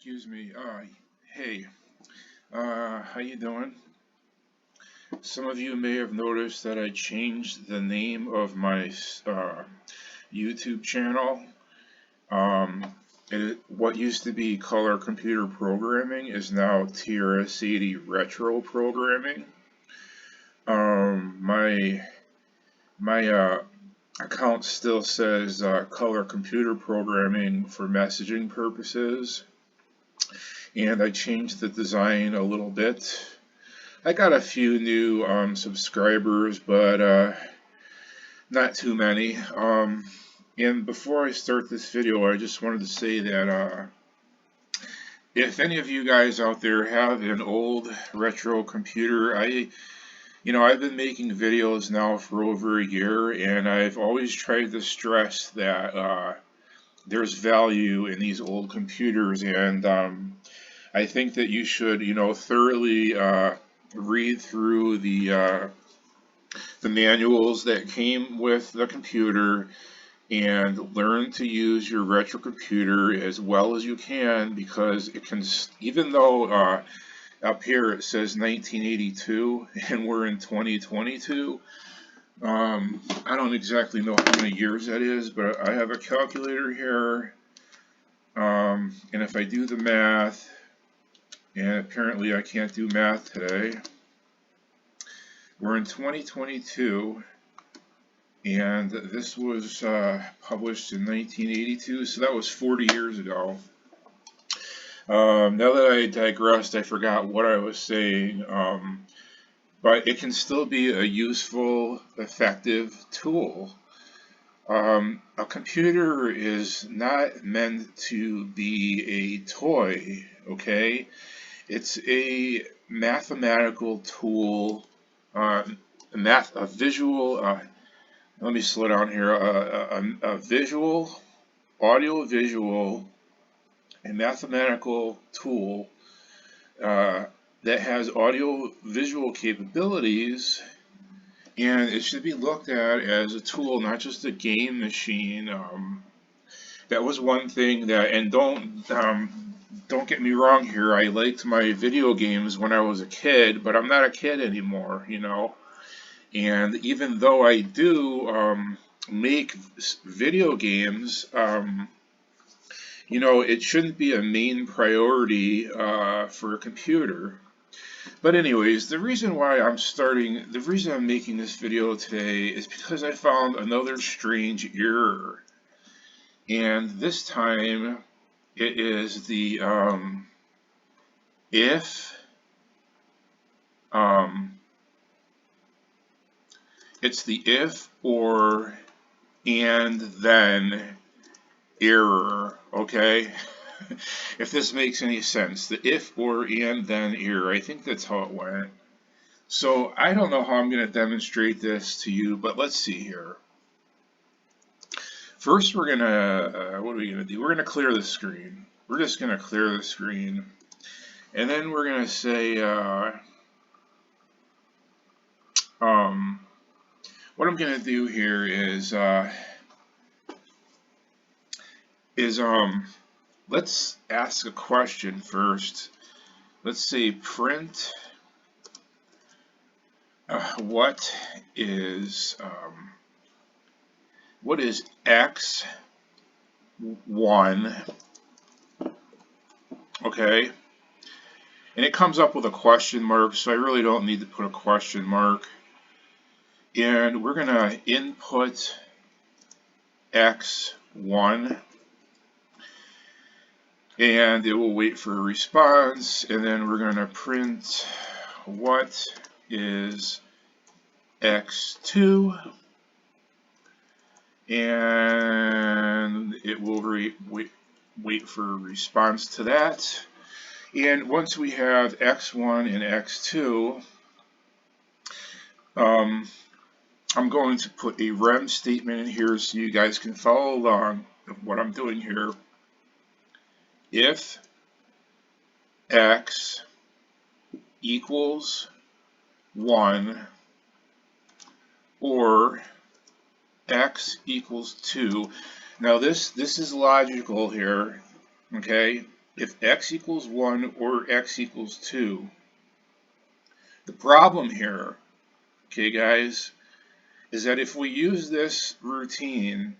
Excuse me. Hey, how you doing? Some of you may have noticed that I changed the name of my YouTube channel. What used to be Color Computer Programming is now TRS-80 Retro Programming. My account still says Color Computer Programming for messaging purposes, and I changed the design a little bit. I got a few new subscribers, but not too many. And before I start this video, I just wanted to say that if any of you guys out there have an old retro computer, I've been making videos now for over a year, and I've always tried to stress that there's value in these old computers, and I think that you should, thoroughly read through the manuals that came with the computer and learn to use your retro computer as well as you can, because it can, even though up here it says 1982 and we're in 2022. I don't exactly know how many years that is, but I have a calculator here, and if I do the math, and apparently I can't do math today. We're in 2022, and this was published in 1982, so that was 40 years ago. Now that I digressed, I forgot what I was saying, but it can still be a useful, effective tool. A computer is not meant to be a toy, okay? It's a mathematical tool, a visual, let me slow down here, a visual, audio-visual, and mathematical tool that has audio-visual capabilities, and it should be looked at as a tool, not just a game machine. That was one thing that, and don't get me wrong here, I liked my video games when I was a kid, but I'm not a kid anymore, And even though I do make video games, it shouldn't be a main priority for a computer. But anyways, the reason I'm making this video today is because I found another strange error. And this time, it is the it's the if or and then error, okay? If this makes any sense, the if or and then error, I think that's how it went. So I don't know how I'm going to demonstrate this to you, but let's see here. First, we're gonna, what are we gonna do? We're gonna clear the screen. We're just gonna clear the screen. And then we're gonna say, what I'm gonna do here is let's ask a question first. Let's say print what is x1, okay? And it comes up with a question mark, so I really don't need to put a question mark. And we're going to input x1, and it will wait for a response, and then we're going to print what is x2, and it will wait for a response to that. And once we have x1 and x2, I'm going to put a rem statement in here so you guys can follow along with what I'm doing here. If x equals 1 or x equals 2. Now this is logical here, okay? if x equals 1 or x equals 2. The problem here, okay guys, is that if we use this routine,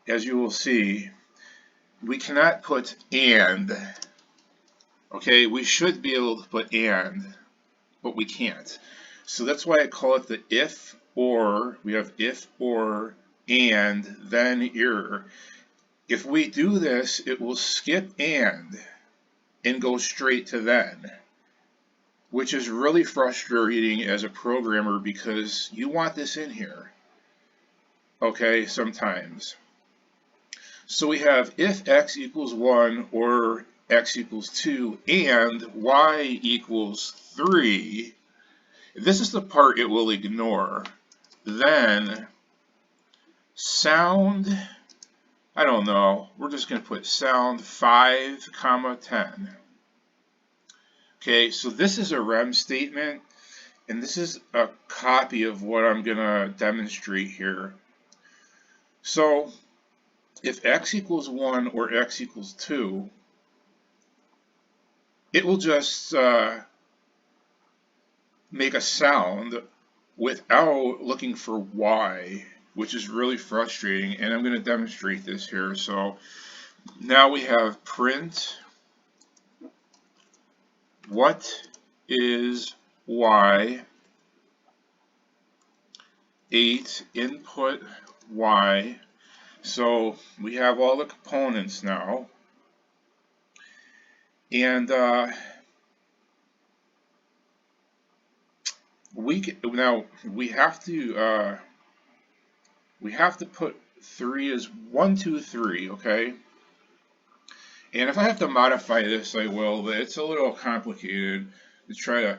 as you will see, we cannot put and. Okay, we should be able to put and, but we can't. So that's why I call it the if or. We have if or and then error. If we do this, it will skip and go straight to then, which is really frustrating as a programmer because you want this in here, okay, sometimes. So we have if x equals 1 or x equals 2 and y equals 3. This is the part it will ignore. Then sound, I don't know, we're just going to put sound 5, 10. Okay, so this is a rem statement, and this is a copy of what I'm going to demonstrate here. So if x equals 1 or x equals 2, it will just make a sound without looking for y, which is really frustrating, and I'm going to demonstrate this here. So now we have print what is y, 8 input y. So we have all the components now, and we have to put 3 as 1, 2, 3, okay? And if I have to modify this, I will, but it's a little complicated to try to,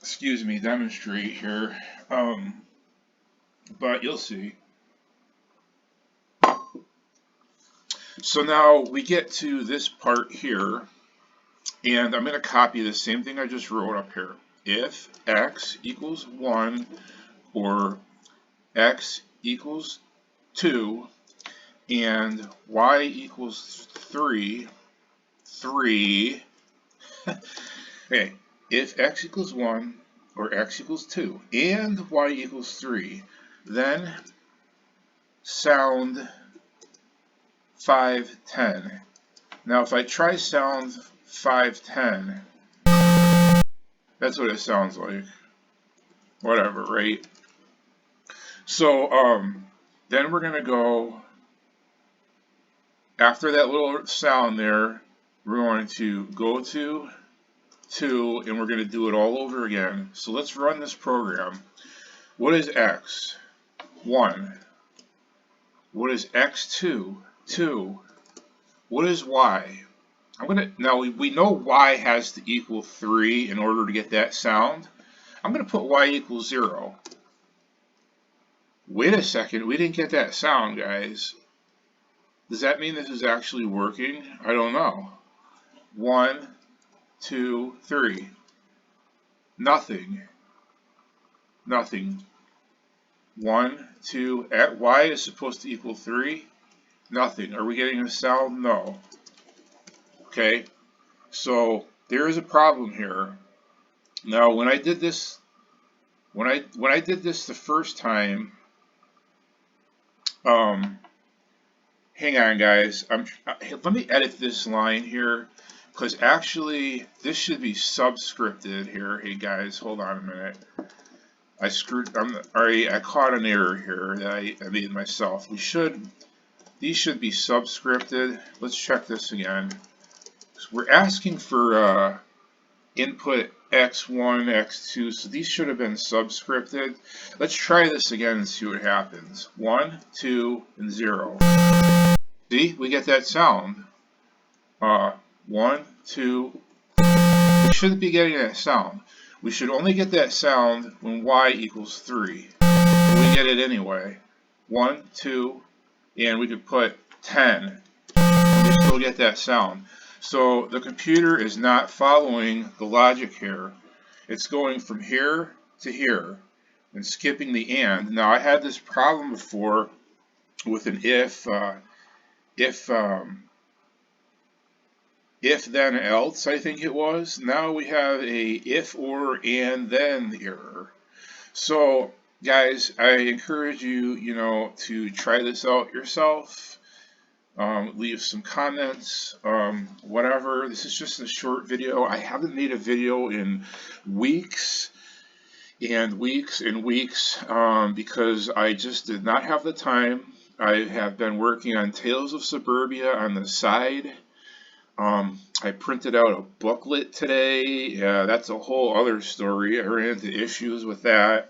excuse me, demonstrate here. But you'll see. So now we get to this part here, and I'm going to copy the same thing I just wrote up here. If x equals 1 or x equals 2 and y equals 3, okay, if x equals 1 or x equals 2 and y equals 3, then sound 5, 10. Now if I try sound 5, 10, that's what it sounds like. Whatever, right? So then we're going to go, after that little sound there, we're going to go to 2, and we're going to do it all over again. So let's run this program. What is x? 1. What is x2? 2. What is y? Now we know y has to equal 3 in order to get that sound. I'm going to put y equals 0. Wait a second, we didn't get that sound, guys. Does that mean this is actually working? I don't know. 1, 2, 3. Nothing. Nothing. 1, 2, at y is supposed to equal 3. Nothing. Are we getting a sound? No. Okay. So there is a problem here. Now when I did this, when I did this the first time, hang on guys, let me edit this line here, because actually this should be subscripted here. Hey guys, hold on a minute. I caught an error here that I made myself. These should be subscripted. Let's check this again. So we're asking for input x1, x2, so these should have been subscripted. Let's try this again and see what happens. 1, 2, and 0. See, we get that sound. 1, 2. We shouldn't be getting that sound. We should only get that sound when y equals 3. But we get it anyway. 1, 2, and we could put 10. And we still get that sound. So the computer is not following the logic here. It's going from here to here and skipping the and. Now I had this problem before with an if if then else, I think it was. Now we have a if or and then error. So guys, I encourage you, to try this out yourself. Leave some comments, whatever. This is just a short video. I haven't made a video in weeks and weeks and weeks, because I just did not have the time. I have been working on Tales of Suburbia on the side. I printed out a booklet today. Yeah, that's a whole other story. I ran into issues with that.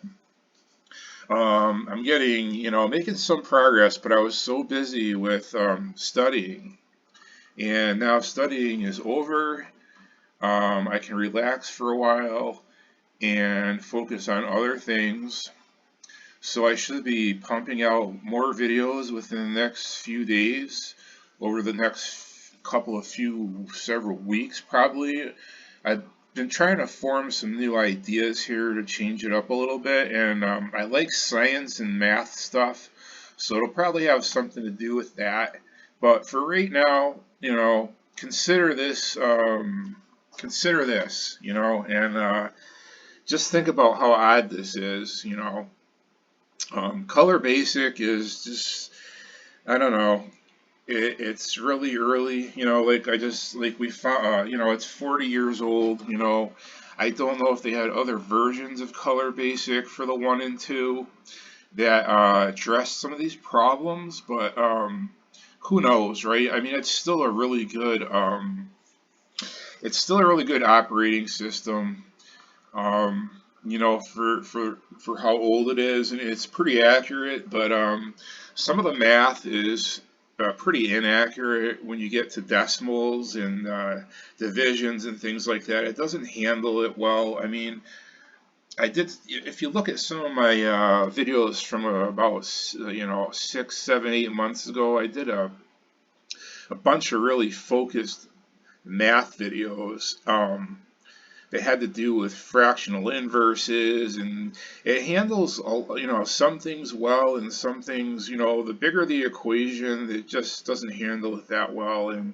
I'm getting, making some progress, but I was so busy with studying. And now studying is over. I can relax for a while and focus on other things. So I should be pumping out more videos within the next few days, over the next several weeks probably. I've been trying to form some new ideas here to change it up a little bit, and I like science and math stuff, so it'll probably have something to do with that. But for right now, consider this, and just think about how odd this is. Color Basic is just, I don't know. It's really early, like we found, it's 40 years old, I don't know if they had other versions of Color Basic for the 1 and 2 that addressed some of these problems, but who knows, right? I mean, it's still a really good operating system. For how old it is, and it's pretty accurate, but some of the math is pretty inaccurate when you get to decimals and divisions and things like that. It doesn't handle it well. I mean, if you look at some of my videos from about 6, 7, 8 months ago, I did a bunch of really focused math videos. They had to do with fractional inverses, and it handles some things well, and some things, the bigger the equation, it just doesn't handle it that well, and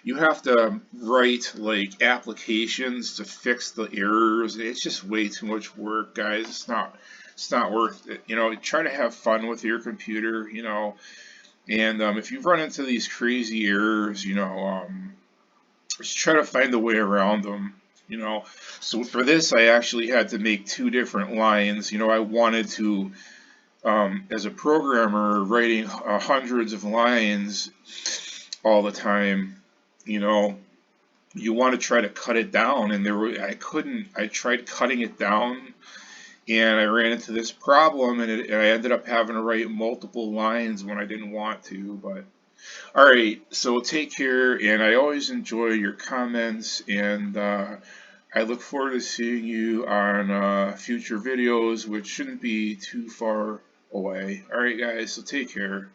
you have to write like applications to fix the errors. It's just way too much work, guys. It's not worth it. Try to have fun with your computer, and if you run into these crazy errors, just try to find a way around them. So for this, I actually had to make 2 different lines. I wanted to, as a programmer, writing hundreds of lines all the time, you want to try to cut it down, and I tried cutting it down, and I ran into this problem, and I ended up having to write multiple lines when I didn't want to, but alright, so take care, and I always enjoy your comments, and I look forward to seeing you on future videos, which shouldn't be too far away. Alright guys, so take care.